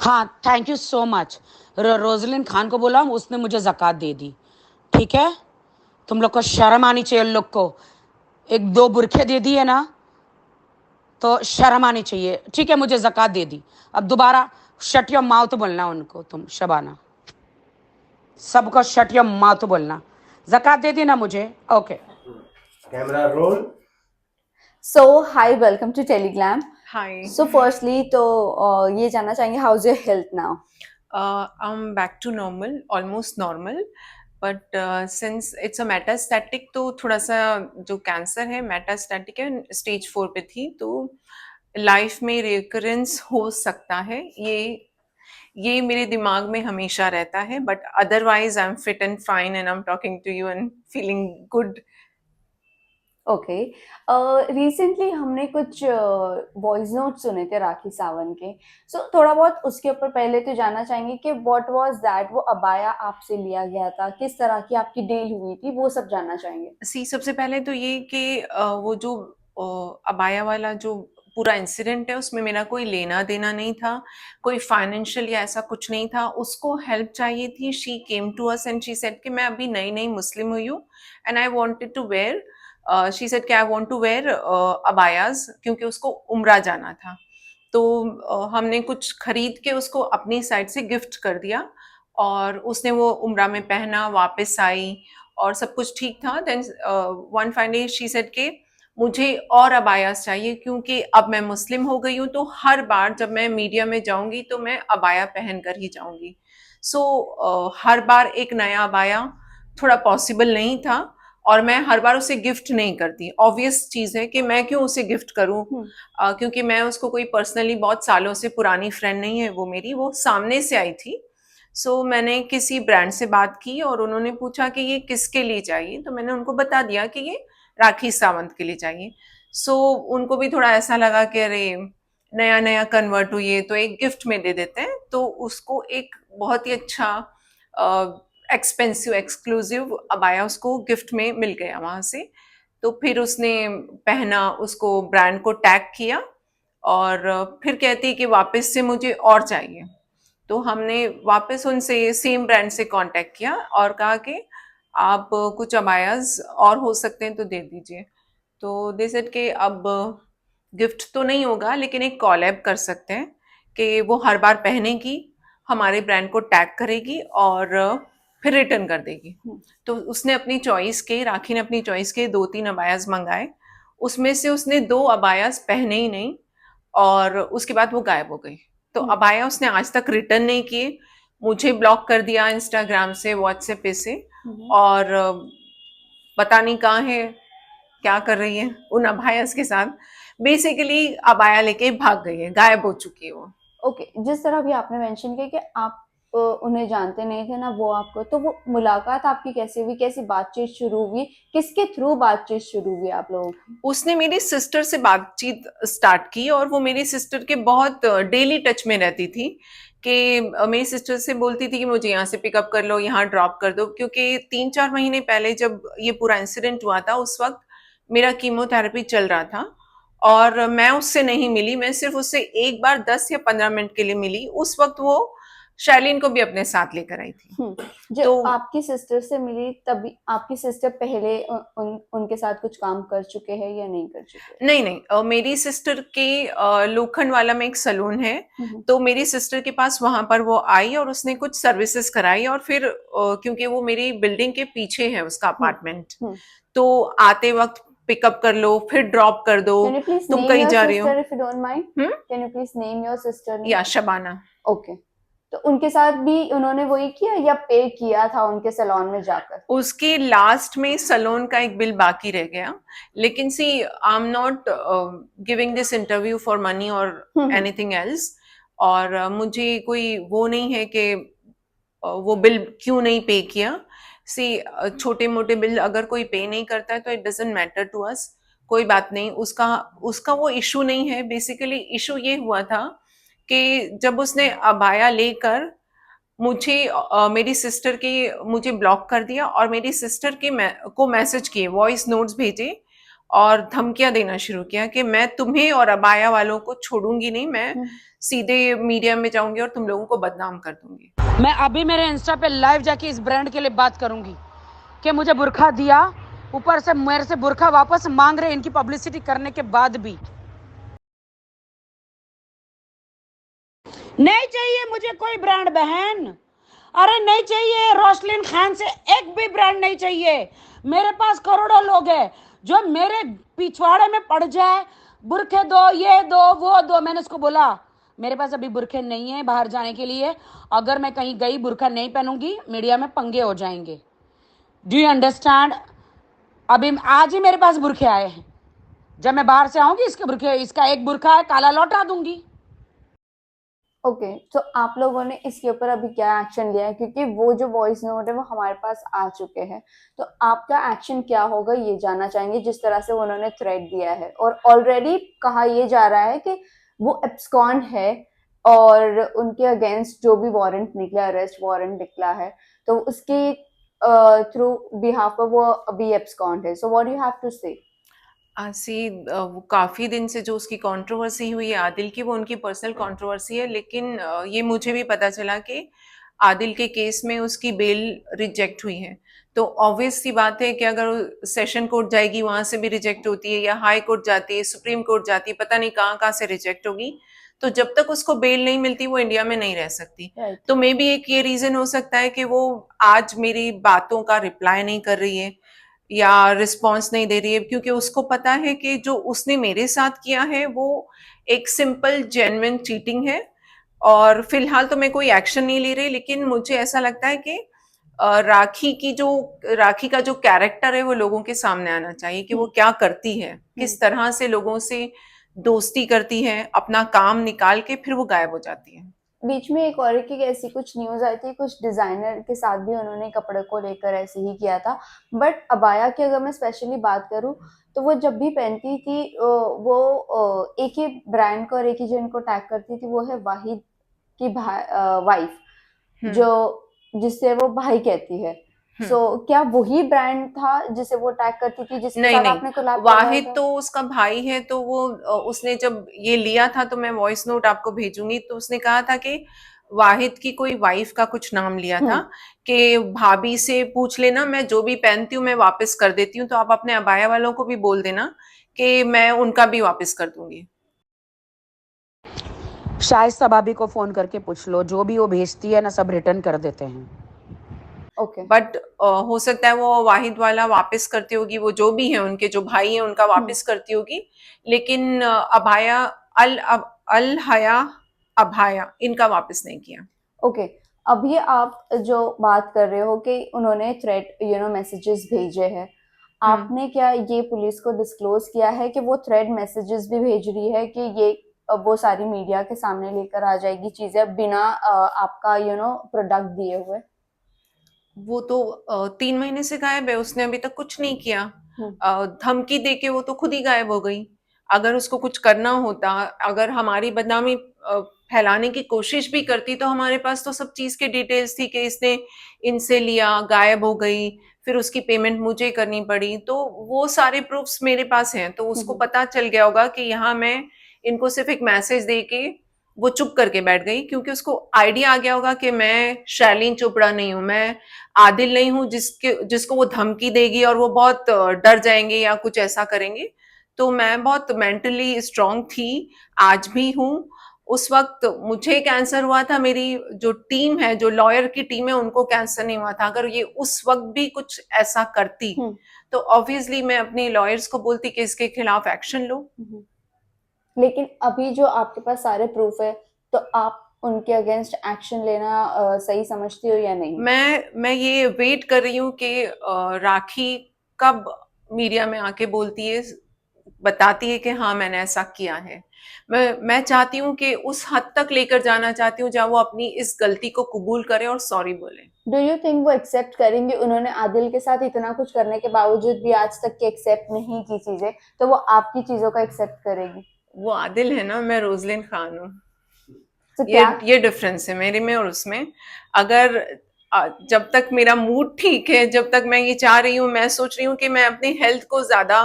हाँ, thank you so much. Rozlyn Khan को बोला, उसने मुझे ज़कात दे दी। ठीक है? तुम लोग को शर्म आनी चाहिए। उन लोग को एक दो बुरखे दे दिए ना, तो शर्म आनी चाहिए। ठीक है, मुझे ज़कात दे दी। अब दोबारा शट योर माउथ बोलना उनको, तुम शबाना, सबको शट योर माउथ बोलना। ज़कात दे दी ना मुझे, okay. Camera roll. So, hi, welcome to Teleglam. Hi. So, firstly, तो ये जानना चाहेंगे how's your health now? I'm back to normal, almost normal. But since it's a metastatic, तो थोड़ा सा जो कैंसर है metastatic है, स्टेज 4 पे थी, तो लाइफ में रिकरेंस हो सकता है। ये मेरे दिमाग में हमेशा रहता है, but otherwise I am fit and fine and I am talking to you and feeling good. Okay. Recently हमने कुछ वॉइस नोट सुने थे राखी सावंत के। सो थोड़ा बहुत उसके ऊपर पहले तो जानना चाहेंगे कि व्हाट वाज दैट, वो अबाया आपसे लिया गया था, किस तरह की आपकी डील हुई थी, वो सब जानना चाहेंगे। सबसे पहले तो ये कि वो जो अबाया वाला जो पूरा इंसिडेंट है, उसमें मेरा कोई लेना देना नहीं था, कोई फाइनेंशियल या ऐसा कुछ नहीं था। उसको हेल्प चाहिए थी। She came to us and she said कि मैं अभी नई नई मुस्लिम हुई हूँ and I wanted to wear, she said कि I want to wear abayas, क्योंकि उसको उम्रा जाना था। तो हमने कुछ खरीद के उसको अपनी साइड से गिफ्ट कर दिया और उसने वो उम्रा में पहना, वापस आई और सब कुछ ठीक था। Then one fine day she said के मुझे और अबायास चाहिए, क्योंकि अब मैं मुस्लिम हो गई हूँ, तो हर बार जब मैं मीडिया में जाऊंगी तो मैं अबाया पहन कर ही जाऊंगी। हर बार एक नया अबाया थोड़ा पॉसिबल नहीं था और मैं हर बार उसे गिफ्ट नहीं करती। ऑब्वियस चीज है कि मैं क्यों उसे गिफ्ट करूं, क्योंकि मैं उसको कोई पर्सनली बहुत सालों से पुरानी फ्रेंड नहीं है वो मेरी, वो सामने से आई थी। मैंने किसी ब्रांड से बात की और उन्होंने पूछा कि ये किसके लिए चाहिए, तो मैंने उनको बता दिया कि ये राखी सावंत के लिए चाहिए। उनको भी थोड़ा ऐसा लगा कि अरे नया नया कन्वर्ट हुई है तो एक गिफ्ट में दे देते हैं। तो उसको एक बहुत ही अच्छा एक्सपेंसिव एक्सक्लूसिव अबाया उसको गिफ्ट में मिल गया वहां से। तो फिर उसने पहना, उसको ब्रांड को टैग किया और फिर कहती कि वापस से मुझे और चाहिए। तो हमने वापस उनसे सेम ब्रांड से कांटेक्ट किया और कहा कि आप कुछ अबायाज और हो सकते हैं तो दे दीजिए। तो दे सेड कि अब गिफ्ट तो नहीं होगा, लेकिन एक कॉलैब कर सकते हैं कि वो हर बार पहनेगी, हमारे ब्रांड को टैग करेगी और फिर रिटर्न कर देगी। तो उसने अपनी चॉइस के, राखी ने अपनी चॉइस के 2-3 अबायाज मंगाए। उसमें से उसने 2 अबायाज पहने ही नहीं और उसके बाद वो गायब हो गई। तो अबाया उसने आज तक रिटर्न नहीं किए, मुझे ब्लॉक कर दिया इंस्टाग्राम से, व्हाट्सएप पे से, और पता नहीं कहाँ है, क्या कर रही है उन अबायास के साथ। बेसिकली अबाया लेके भाग गई है, गायब हो चुकी है वो। ओके, जिस तरह भी आपने मेंशन किया कि आप उन्हें जानते नहीं थे ना वो आपको, तो वो मुलाकात आपकी कैसे हुई, कैसी बातचीत शुरू हुई, किसके थ्रू बातचीत शुरू हुई आप लोगों की? उसने मेरी सिस्टर से बातचीत स्टार्ट की और वो मेरी सिस्टर के बहुत डेली टच में रहती थी कि मेरी सिस्टर से बोलती थी कि मुझे यहाँ से पिकअप कर लो, यहाँ ड्रॉप कर दो, क्योंकि 3-4 महीने पहले जब ये पूरा इंसिडेंट हुआ था उस वक्त मेरा कीमोथेरेपी चल रहा था और मैं उससे नहीं मिली। मैं सिर्फ उससे एक बार 10 या 15 मिनट के लिए मिली। उस वक्त वो शैलीन को भी अपने साथ लेकर आई थी। जब तो आपकी सिस्टर से मिली तभी आपकी सिस्टर पहले उनके साथ कुछ काम कर चुके हैं या नहीं कर चुके? नहीं, मेरी सिस्टर के लोखंड वाला में एक सलून है, तो मेरी सिस्टर के पास वहां पर वो आई और उसने कुछ सर्विसेज कराई और फिर क्योंकि वो मेरी बिल्डिंग के पीछे है उसका अपार्टमेंट, तो आते वक्त पिकअप कर लो, फिर ड्रॉप कर दो। Can you please तुम name कहीं your जा रही हो? sister if you don't mind? Can you please name your sister name? या शबाना। ओके, तो उनके साथ भी उन्होंने वही किया या पे किया था उनके सैलून में जाकर? उसके लास्ट में सैलून का एक बिल बाकी रह गया, लेकिन see I am not giving this interview for money और एनीथिंग एल्स। और मुझे कोई वो नहीं है कि वो बिल क्यों नहीं पे किया। सी छोटे मोटे बिल अगर कोई पे नहीं करता है तो it doesn't matter to us, कोई बात नहीं, उसका उसका वो इशू नहीं है। बेसिकली इशू ये हुआ था कि जब उसने अबाया लेकर मुझे मेरी सिस्टर के मुझे ब्लॉक कर दिया और मेरी सिस्टर के को मैसेज किए, वॉइस नोट्स भेजे और धमकियां देना शुरू किया कि मैं तुम्हें और अबाया वालों को छोड़ूंगी नहीं, मैं सीधे मीडिया में जाऊंगी और तुम लोगों को बदनाम कर दूंगी। मैं अभी मेरे इंस्टा पे लाइव जाके इस ब्रांड के लिए बात करूंगी कि मुझे बुर्का दिया, ऊपर से मेरे से बुर्का वापस मांग रहे इनकी पब्लिसिटी करने के बाद भी। नहीं चाहिए मुझे कोई ब्रांड बहन, अरे नहीं चाहिए। रोशलिन खान से एक भी ब्रांड नहीं चाहिए। मेरे पास करोड़ों लोग हैं जो मेरे पिछवाड़े में पड़ जाए, बुरखे दो, ये दो, वो दो। मैंने उसको बोला मेरे पास अभी बुरखे नहीं है बाहर जाने के लिए, अगर मैं कहीं गई बुरखा नहीं पहनूंगी मीडिया में पंगे हो जाएंगे। Do you understand? अभी आज ही मेरे पास बुरखे आए हैं, जब मैं बाहर से आऊंगी इसके बुरखे, इसका एक बुरखा है काला लौटा दूंगी। ओके, तो आप लोगों ने इसके ऊपर अभी क्या एक्शन लिया है? क्योंकि वो जो वॉइस नोट है वो हमारे पास आ चुके हैं, तो आपका एक्शन क्या होगा ये जानना चाहेंगे, जिस तरह से उन्होंने थ्रेट दिया है। और ऑलरेडी कहा ये जा रहा है कि वो एब्सकॉन्ड है और उनके अगेंस्ट जो भी वारंट निकला, अरेस्ट वारंट निकला है, तो उसके थ्रू बिहाफ पर वो अभी एब्सकॉन्ड है। So what do you have to say? See वो काफ़ी दिन से जो उसकी कंट्रोवर्सी हुई है आदिल की, वो उनकी पर्सनल कंट्रोवर्सी है, लेकिन ये मुझे भी पता चला कि आदिल के केस में उसकी बेल रिजेक्ट हुई है। तो ऑब्वियस सी बात है कि अगर सेशन कोर्ट जाएगी वहाँ से भी रिजेक्ट होती है, या हाई कोर्ट जाती है, सुप्रीम कोर्ट जाती है, पता नहीं कहाँ कहाँ से रिजेक्ट होगी। तो जब तक उसको बेल नहीं मिलती वो इंडिया में नहीं रह सकती। राइट। तो मे बी एक ये रीज़न हो सकता है कि वो आज मेरी बातों का रिप्लाई नहीं कर रही है या रिस्पॉन्स नहीं दे रही है, क्योंकि उसको पता है कि जो उसने मेरे साथ किया है वो एक सिंपल जेन्युइन चीटिंग है। और फिलहाल तो मैं कोई एक्शन नहीं ले रही, लेकिन मुझे ऐसा लगता है कि राखी का जो कैरेक्टर है वो लोगों के सामने आना चाहिए कि वो क्या करती है, किस तरह से लोगों से दोस्ती करती है, अपना काम निकाल के फिर वो गायब हो जाती है। बीच में एक और एक ऐसी कुछ न्यूज आई थी, कुछ डिजाइनर के साथ भी उन्होंने कपड़े को लेकर ऐसे ही किया था। बट अबाया की अगर मैं स्पेशली बात करूं तो वो जब भी पहनती थी वो एक ही ब्रांड को और एक ही जन को टैग करती थी, वो है वाहिद की वाइफ, जो जिससे वो भाई कहती है। सो क्या वही ब्रांड था जिसे वो टैग करती थी, जिसके नहीं साथ नहीं, आपने कोलैब करवाया वाहिद था? तो उसका भाई है। तो वो उसने जब ये लिया था, तो मैं वॉइस नोट आपको भेजूंगी, तो उसने कहा था कि वाहिद की कोई वाइफ का कुछ नाम लिया था कि भाभी से पूछ लेना, मैं जो भी पहनती हूँ मैं वापस कर देती हूँ, तो आप अपने अबाया वालों को भी बोल देना कि मैं उनका भी वापस कर दूंगी। शाइस्ता भाभी को फोन करके पूछ लो, जो भी वो भेजती है ना सब रिटर्न कर देते हैं। ओके। बट हो सकता है वो वाहिद वाला वापस करती होगी, वो जो भी है उनके जो भाई हैं उनका वापस करती होगी, लेकिन अबाया अल हया अबाया इनका वापस नहीं किया। ओके, अभी आप जो बात कर रहे हो कि उन्होंने थ्रेट मैसेजेस भेजे हैं, आपने क्या ये पुलिस को डिस्क्लोज किया है कि वो थ्रेट मैसेजेस भी भेज रही है, कि ये वो सारी मीडिया के सामने लेकर आ जाएगी चीजें बिना आपका प्रोडक्ट दिए हुए? वो तो 3 महीने से गायब है, उसने अभी तक कुछ नहीं किया। धमकी दे के वो तो खुद ही गायब हो गई। अगर उसको कुछ करना होता, अगर हमारी बदनामी फैलाने की कोशिश भी करती, तो हमारे पास तो सब चीज के डिटेल्स थी कि इसने इनसे लिया, गायब हो गई, फिर उसकी पेमेंट मुझे करनी पड़ी, तो वो सारे प्रूफ्स मेरे पास हैं। तो उसको पता चल गया होगा कि यहाँ मैं इनको सिर्फ एक मैसेज दे के वो चुप करके बैठ गई, क्योंकि उसको आइडिया आ गया होगा कि मैं शैलीन चोपड़ा नहीं हूँ, मैं आदिल नहीं हूँ जिसको वो धमकी देगी और वो बहुत डर जाएंगे या कुछ ऐसा करेंगे। तो मैं बहुत मेंटली स्ट्रांग थी, आज भी हूँ। उस वक्त मुझे कैंसर हुआ था, मेरी जो टीम है, जो लॉयर की टीम है, उनको कैंसर नहीं हुआ था। अगर ये उस वक्त भी कुछ ऐसा करती तो ऑब्वियसली मैं अपने लॉयर्स को बोलती कि इसके खिलाफ एक्शन लो। लेकिन अभी जो आपके पास सारे प्रूफ है, तो आप उनके अगेंस्ट एक्शन लेना सही समझती हो या नहीं? मैं ये वेट कर रही हूँ कि राखी कब मीडिया में आके बोलती है, बताती है कि हाँ मैंने ऐसा किया है। मैं चाहती हूँ कि उस हद तक लेकर जाना चाहती हूँ जहाँ वो अपनी इस गलती को कबूल करे और सॉरी बोले। डू यू थिंक वो एक्सेप्ट करेंगे? उन्होंने आदिल के साथ इतना कुछ करने के बावजूद भी आज तक की एक्सेप्ट नहीं की चीजें, तो वो आपकी चीजों का एक्सेप्ट करेगी? वो आदिल है ना, मैं रोजलिन खान हूँ। तो क्या ये डिफरेंस है मेरे में और उसमें। अगर जब तक मेरा मूड ठीक है, जब तक मैं ये चाह रही हूँ, मैं सोच रही हूँ कि मैं अपनी हेल्थ को ज्यादा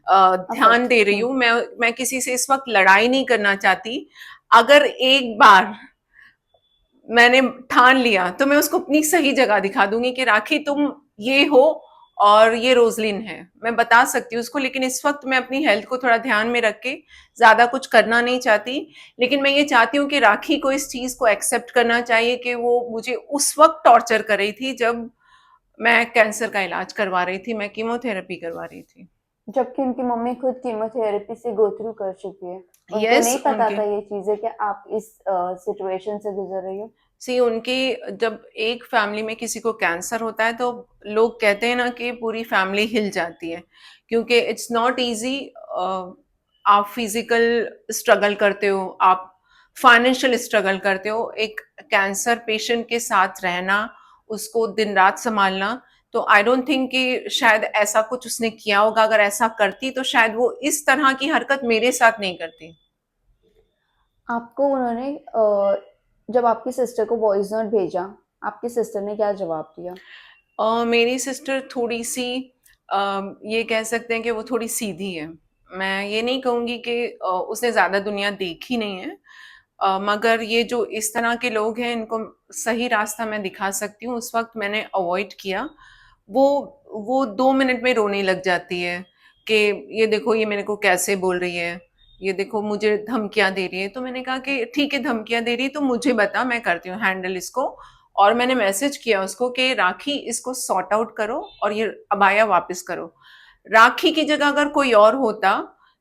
ध्यान दे रही हूँ। मैं किसी से इस वक्त लड़ाई नहीं करना चाहती। अगर एक बार मैंने ठान लिया तो मैं उसको अपनी सही जगह दिखा दूंगी कि राखी तुम ये हो और ये रोजलिन है, मैं बता सकती हूँ उसको। लेकिन इस वक्त मैं अपनी हेल्थ को थोड़ा ध्यान में रख के ज्यादा कुछ करना नहीं चाहती। लेकिन मैं ये चाहती हूँ कि राखी को इस चीज को एक्सेप्ट करना चाहिए कि वो मुझे उस वक्त टॉर्चर कर रही थी जब मैं कैंसर का इलाज करवा रही थी, मैं कीमोथेरेपी करवा रही थी। जबकि उनकी मम्मी खुद कीमोथेरेपी से गो थ्रू कर चुकी है, उनको यस, नहीं पता उनके था ये चीजें कि आप इस सिचुएशन से गुजर रही हो। सी उनकी जब एक फैमिली में किसी को कैंसर होता है तो लोग कहते हैं ना कि पूरी फैमिली हिल जाती है, क्योंकि इट्स नॉट इजी। आप फिजिकल स्ट्रगल करते हो, आप फाइनेंशियल स्ट्रगल करते हो, एक कैंसर पेशेंट के साथ रहना, उसको दिन रात संभालना। तो आई डोंट थिंक कि शायद ऐसा कुछ उसने किया होगा। अगर ऐसा करती तो शायद वो इस तरह की हरकत मेरे साथ नहीं करती। आपको उन्होंने जब आपकी सिस्टर को वॉइस नोट भेजा, आपकी सिस्टर ने क्या जवाब दिया? मेरी सिस्टर थोड़ी सी ये कह सकते हैं कि वो थोड़ी सीधी है। मैं ये नहीं कहूँगी कि उसने ज़्यादा दुनिया देखी नहीं है, मगर ये जो इस तरह के लोग हैं इनको सही रास्ता मैं दिखा सकती हूँ। उस वक्त मैंने अवॉइड किया। वो वो 2 मिनट में रोने लग जाती है कि ये देखो ये मेरे को कैसे बोल रही है, ये देखो मुझे धमकियां दे रही है। तो मैंने कहा कि ठीक है, धमकियां दे रही है तो मुझे बता, मैं करती हूँ हैंडल इसको। और मैंने मैसेज किया उसको कि राखी इसको सॉर्ट आउट करो और ये अबाया वापस करो। राखी की जगह अगर कोई और होता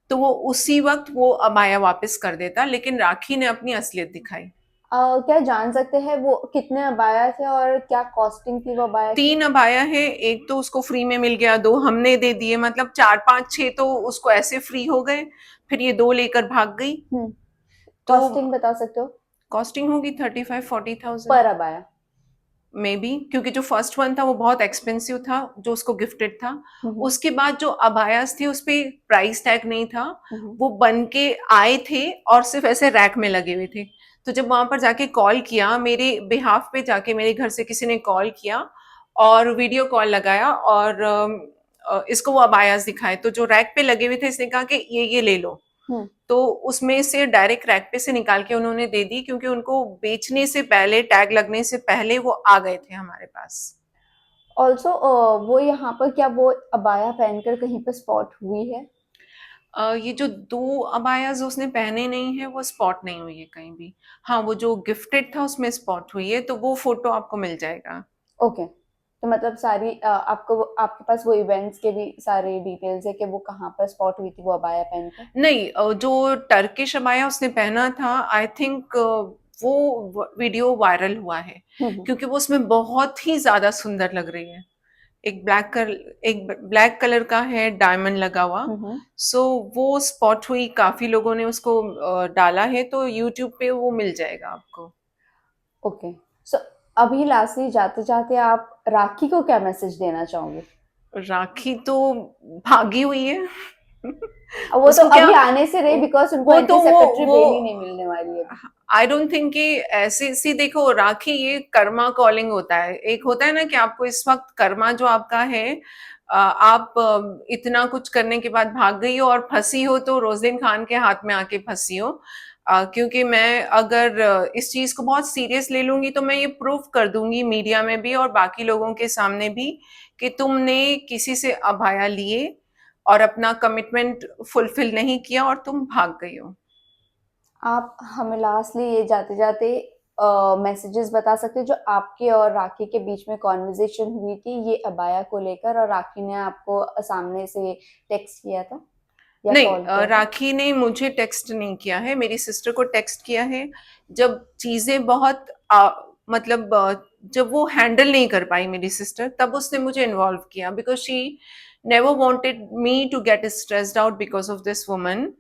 तो वो उसी वक्त वो अबाया वापस कर देता, लेकिन राखी ने अपनी असलियत दिखाई। क्या जान सकते हैं वो कितने अबाया थे और क्या कॉस्टिंग थी वो अबाया की? 3 अबाया है, एक तो उसको फ्री में मिल गया, 2 हमने दे दिए, मतलब 4 5 6 तो उसको ऐसे फ्री हो गए। फिर ये 2 लेकर भाग गई। तो कॉस्टिंग बता सकते हो? कॉस्टिंग होगी 35-40,000 पर अबाया? मे बी, क्योंकि जो फर्स्ट वन था वो बहुत एक्सपेंसिव था जो उसको गिफ्टेड था। उसके बाद जो अबायास थे उस पे प्राइस टैग नहीं था, वो बन के आए थे और सिर्फ ऐसे रैक में लगे हुए थे। तो जब वहां पर जाके कॉल किया, मेरे बिहाफ पे जाके मेरे घर से किसी ने कॉल किया और वीडियो कॉल लगाया और इसको वो अबायास दिखाए, तो जो रैक पे लगे हुए थे इसने कहा कि ये ले लो। तो उसमें से डायरेक्ट रैक पे से निकाल के उन्होंने दे दी, क्योंकि उनको बेचने से पहले, टैग लगने से पहले वो आ गए थे हमारे पास। ऑल्सो वो यहाँ पर क्या वो अबाया पहनकर कहीं पर स्पॉट हुई है? ये जो 2 अबायाज उसने पहने नहीं है वो स्पॉट नहीं हुई है कहीं भी। हाँ, वो जो गिफ्टेड था उसमें स्पॉट हुई है, तो वो फोटो आपको मिल जाएगा। ओके, तो मतलब सारी आपको आपके पास वो इवेंट्स के भी सारे डिटेल्स है कि वो कहाँ पर स्पॉट हुई थी वो अबाया पहनकर? नहीं, जो टर्किश अबाया उसने पहना था, आई थिंक वो वीडियो वायरल हुआ है, क्योंकि वो उसमें बहुत ही ज्यादा सुंदर लग रही है। एक ब्लैक कलर का है डायमंड लगा हुआ। सो वो स्पॉट हुई, काफी लोगों ने उसको डाला है, तो यूट्यूब पे वो मिल जाएगा आपको। ओके, सो अभी लास्टली जाते जाते आप राखी को क्या मैसेज देना चाहोगे? राखी तो भागी हुई है। वो तो उसको क्या, अभी आने से रही बिकॉज उनको वो तो एंटीसेप्टिव वो बेल ही नहीं मिलने वाली है। आई डोंट थिंक कि ऐसे सी, देखो राखी ये कर्मा कॉलिंग होता है। एक होता है ना कि आपको इस वक्त कर्मा जो आपका है, आप इतना कुछ करने के बाद भाग गई हो और फंसी हो, तो रोजलिन खान के हाथ में आके फंसी हो। क्योंकि मैं अगर इस चीज को बहुत सीरियस ले लूंगी तो मैं ये प्रूव कर दूंगी मीडिया में भी और बाकी लोगों के सामने भी कि तुमने किसी से अभाया लिए और अपना कमिटमेंट फुलफिल नहीं किया और तुम भाग गई हो। आप हमें लास्टली ये जाते जाते मैसेजेस बता सकते हैं जो आपके और राखी के बीच में कॉन्वर्जेशन हुई थी ये अबाया को लेकर, और राखी ने आपको सामने से टेक्स्ट किया था या नहीं, कॉल किया था? राखी ने मुझे टेक्स्ट नहीं किया है, मेरी सिस्टर को टेक्स्ट किया है। जब चीजें बहुत मतलब जब वो हैंडल नहीं कर पाई मेरी सिस्टर, तब उसने मुझे इन्वॉल्व किया, because she never wanted me to get stressed out because of this woman.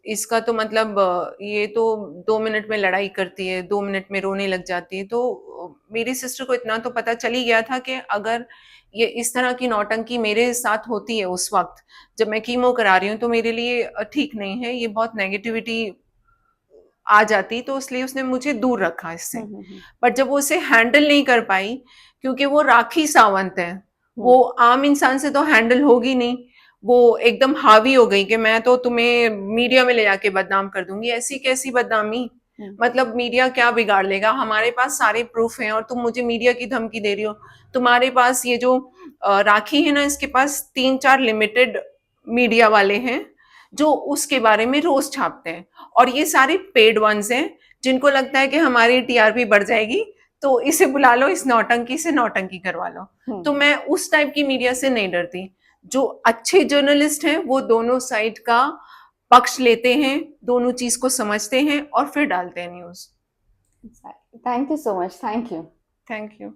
इसका तो मतलब ये तो 2 मिनट में लड़ाई करती है, 2 मिनट में रोने लग जाती है। तो मेरी सिस्टर को इतना तो पता चल ही गया था कि अगर ये इस तरह की नौटंकी मेरे साथ होती है उस वक्त जब मैं कीमो करा रही हूँ, तो मेरे लिए ठीक नहीं है, ये बहुत नेगेटिविटी आ जाती, तो इसलिए उसने मुझे दूर रखा इससे। बट जब वो उसे हैंडल नहीं कर पाई, क्योंकि वो राखी सावंत है, वो आम इंसान से तो हैंडल होगी नहीं, वो एकदम हावी हो गई कि मैं तो तुम्हें मीडिया में ले जाके बदनाम कर दूंगी। ऐसी कैसी बदनामी? मतलब मीडिया क्या बिगाड़ लेगा? हमारे पास सारे प्रूफ हैं और तुम मुझे मीडिया की धमकी दे रही हो। तुम्हारे पास ये जो राखी है ना, इसके पास 3-4 लिमिटेड मीडिया वाले हैं जो उसके बारे में रोज छापते हैं, और ये सारे पेड वंस हैं जिनको लगता है कि हमारी टीआरपी बढ़ जाएगी तो इसे बुला लो, इस नौटंकी से नौटंकी करवा लो। तो मैं उस टाइप की मीडिया से नहीं डरती। जो अच्छे जर्नलिस्ट हैं वो दोनों साइड का पक्ष लेते हैं, दोनों चीज को समझते हैं और फिर डालते हैं news. Thank you so much, thank you. Thank you.